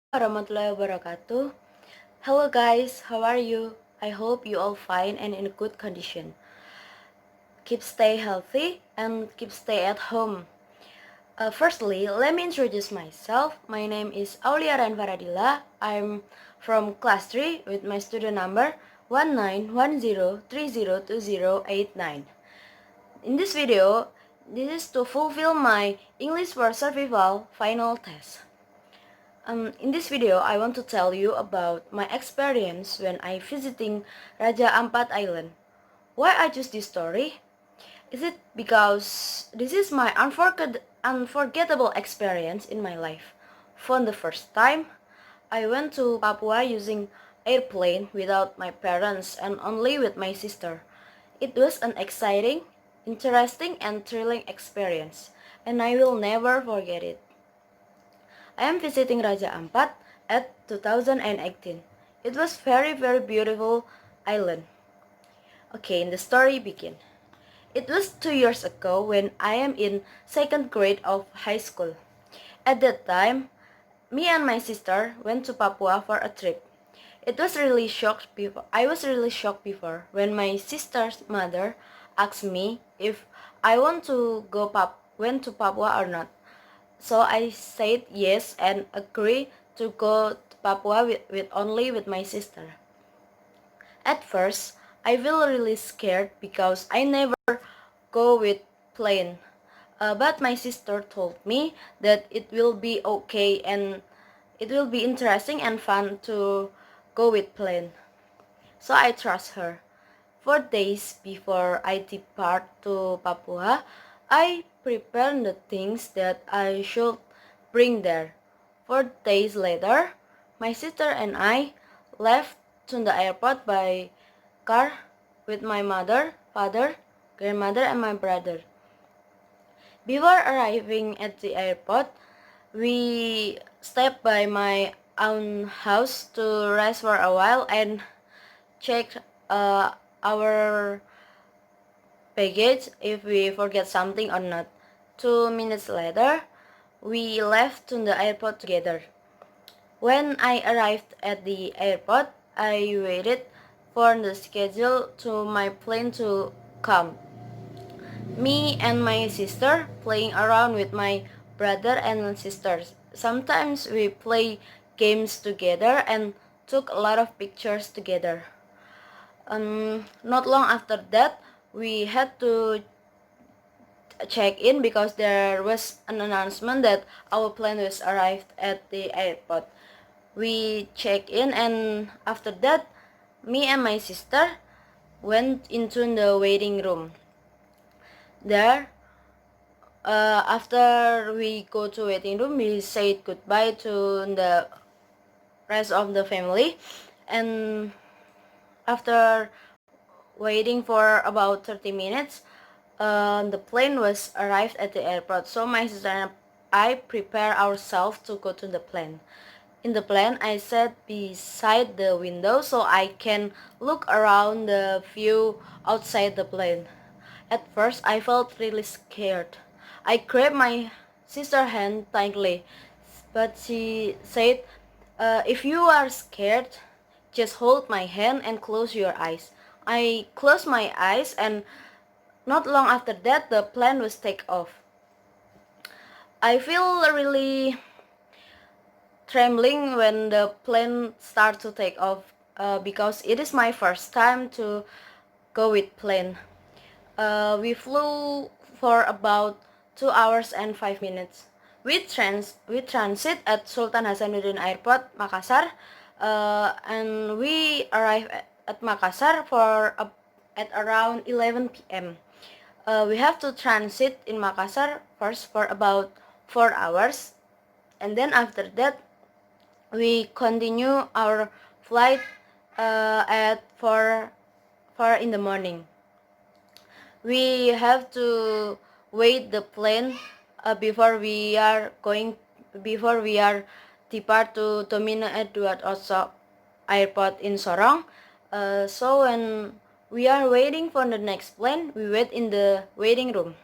warahmatullahi wabarakatuh. Hello guys, how are you? I hope you all fine and in good condition. Keep stay healthy and keep stay at home. Firstly, let me introduce myself. My name is Aulia Raihan Faradilla. I'm from class 3 with my student number 1910302089. In this video, this is to fulfill my English for Survival final test. In this video, I want to tell you about my experience when I visiting Raja Ampat Island. Why I choose this story? Is it because this is my unforgettable experience in my life? For the first time, I went to Papua using airplane without my parents and only with my sister. It was an exciting, interesting and thrilling experience, and I will never forget it. I am visiting Raja Ampat at 2018. It was very beautiful island. Okay, the story begin. It was 2 years ago when I am in second grade of high school. At that time, me and my sister went to Papua for a trip. I was really shocked before when my sister's mother asked me if I went to Papua or not. So I said yes and agreed to go to Papua with my sister. At first, I feel really scared because I never go with plane. But my sister told me that it will be okay and it will be interesting and fun to go with plane. So I trust her. 4 days before I depart to Papua, I prepared the things that I should bring there. 4 days later, my sister and I left to the airport by car with my mother, father, grandmother, and my brother. Before arriving at the airport, we stepped by my own house to rest for a while and check our baggage if we forget something or not. 2 minutes later, we left to the airport together. When I arrived at the airport, I waited for the schedule to my plane to come. Me and my sister playing around with my brother and sisters. Sometimes we play games together and took a lot of pictures together. Not long after that, we had to check in because there was an announcement that our plane was arrived at the airport. We checked in and after that, me and my sister went into the waiting room. There, after we go to waiting room, we said goodbye to the rest of the family, and after waiting for about 30 minutes, the plane was arrived at the airport. So my sister and I prepare ourselves to go to the plane. In the plane, I sat beside the window so I can look around the view outside the plane. At first, I felt really scared. I grabbed my sister's hand tightly, but she said, if you are scared, just hold my hand and close your eyes. I closed my eyes and not long after that, the plane was take off. I feel really trembling when the plane start to take off because it is my first time to go with plane. We flew for about 2 hours and 5 minutes. We transit at Sultan Hasanuddin Airport, Makassar, and we arrived at Makassar at around 11 p.m. We have to transit in Makassar first for about 4 hours, and then after that we continue our flight at 4 in the morning. We have to wait the plane before we are depart to Domino Edward also airport in Sorong. So when we are waiting for the next plane, we wait in the waiting room.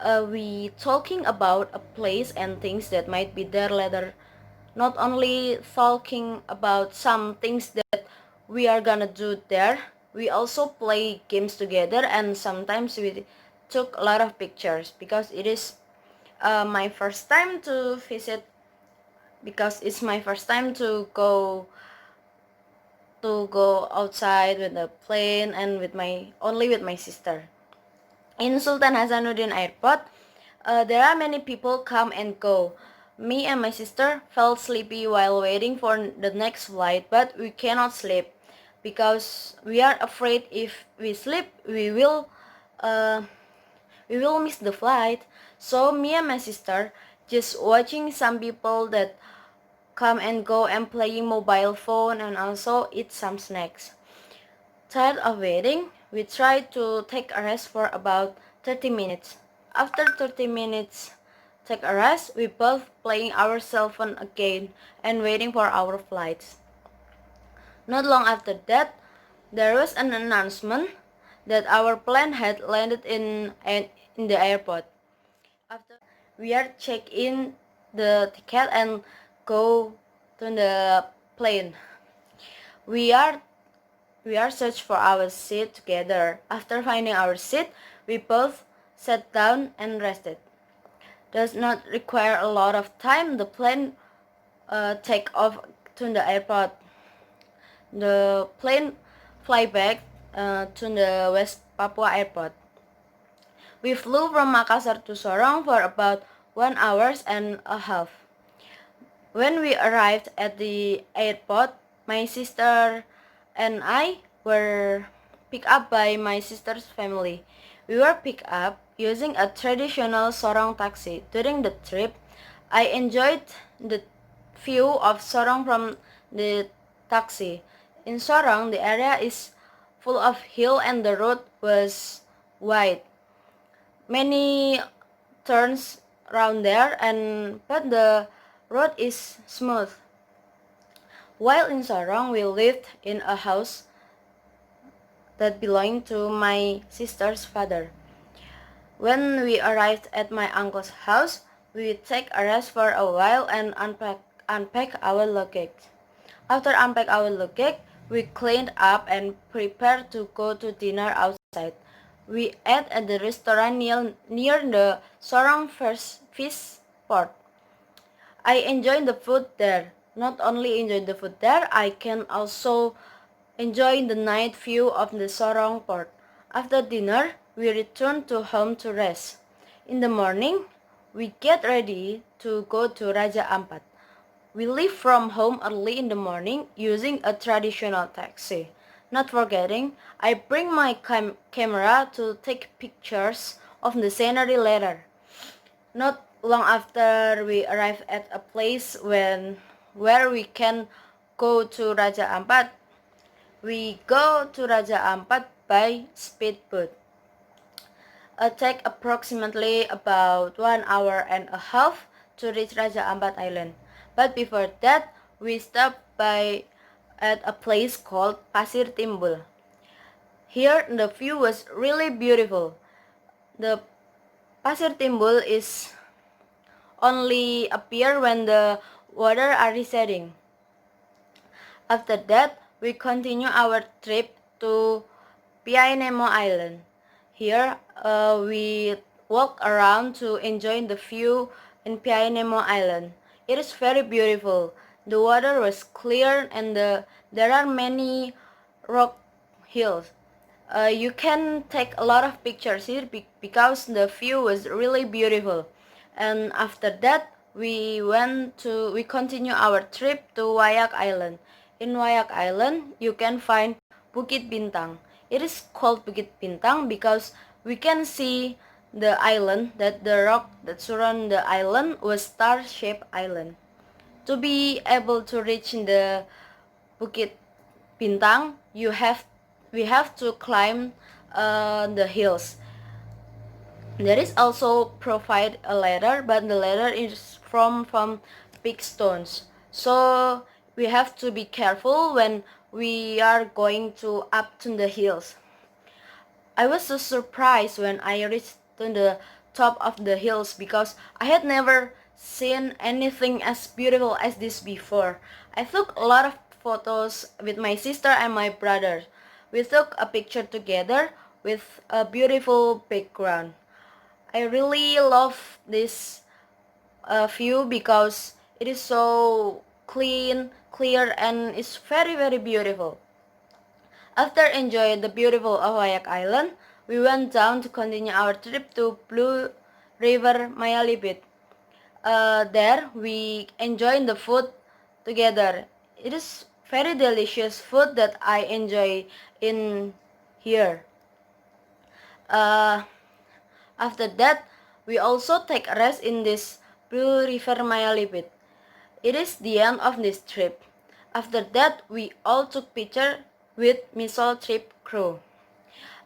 We talking about a place and things that might be there later not only talking about some things that we are gonna do there, we also play games together, and sometimes we took a lot of pictures because it is my first time to visit, because it's my first time to go outside with the plane and with my sister. In Sultan Hasanuddin Airport, there are many people come and go. Me and my sister felt sleepy while waiting for the next flight, but we cannot sleep because we are afraid if we sleep, uh, we will miss the flight. So me and my sister just watching some people that come and go and playing mobile phone and also eat some snacks. Tired of waiting, we tried to take a rest for about 30 minutes. After 30 minutes take a rest, we both playing our cell phone again and waiting for our flights. Not long after that, there was an announcement that our plane had landed in the airport. After we are check in the ticket and go to the plane. We are search for our seat together. After finding our seat, we both sat down and rested. Does not require a lot of time. The plane take off to the airport. The plane fly back to the West Papua airport. We flew from Makassar to Sorong for about 1 hour and a half. When we arrived at the airport, my sister and I were picked up by my sister's family. We were picked up using a traditional Sorong taxi. During the trip, I enjoyed the view of Sorong from the taxi. In Sorong, the area is full of hill and the road was wide. Many turns around there, but the road is smooth. While in Sorong, we lived in a house that belonged to my sister's father. When we arrived at my uncle's house, we take a rest for a while and unpack our luggage. After unpack our luggage, we cleaned up and prepared to go to dinner outside. We ate at the restaurant near the Sorong Fish Port. I enjoyed the food there. Not only enjoy the food there, I can also enjoy the night view of the Sorong port. After dinner, we return to home to rest. In the morning, we get ready to go to Raja Ampat. We leave from home early in the morning using a traditional taxi. Not forgetting, I bring my camera to take pictures of the scenery later. Not long after we arrive at a place where we can go to Raja Ampat, we go to Raja Ampat by speedboat. It takes approximately about 1 hour and a half to reach Raja Ampat Island. But before that, we stopped by at a place called Pasir Timbul. Here, the view was really beautiful. The Pasir Timbul is only appear when the water are receding. After that, we continue our trip to Piainemo Island. Here, we walk around to enjoy the view in Piainemo Island. It is very beautiful. The water was clear and there are many rock hills. You can take a lot of pictures here because the view was really beautiful. And after that, we continue our trip to Wayak Island. In Wayak Island, you can find Bukit Bintang. It is called Bukit Bintang because we can see the island, that the rock that surround the island was star-shaped island. To be able to reach the Bukit Bintang, we have to climb the hills. There is also provide a ladder, but the ladder is from big stones. So we have to be careful when we are going to up to the hills. I was so surprised when I reached to the top of the hills because I had never seen anything as beautiful as this before. I took a lot of photos with my sister and my brother. We took a picture together with a beautiful background. I really love this view because it is so clean, clear, and it's very beautiful. After enjoying the beautiful Hawaii Island, we went down to continue our trip to Blue River Mayalibit. There we enjoyed the food together. It is very delicious food that I enjoy in here. Uh, After that, we also take a rest in this Blue River Mayalibit. It is the end of this trip. After that, we all took picture with Misol trip crew.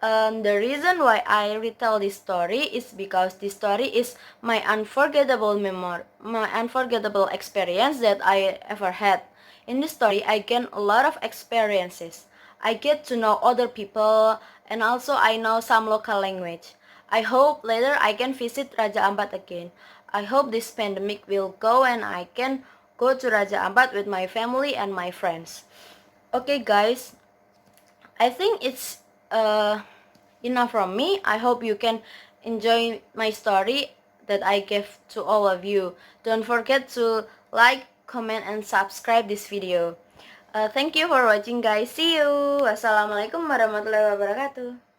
The reason why I retell this story is because this story is my unforgettable memory, my unforgettable experience that I ever had. In this story, I gain a lot of experiences. I get to know other people and also I know some local language. I hope later I can visit Raja Ampat again. I hope this pandemic will go and I can go to Raja Ampat with my family and my friends. Okay guys, I think it's enough from me. I hope you can enjoy my story that I gave to all of you. Don't forget to like, comment, and subscribe this video. Thank you for watching guys. See you. Wassalamualaikum warahmatullahi wabarakatuh.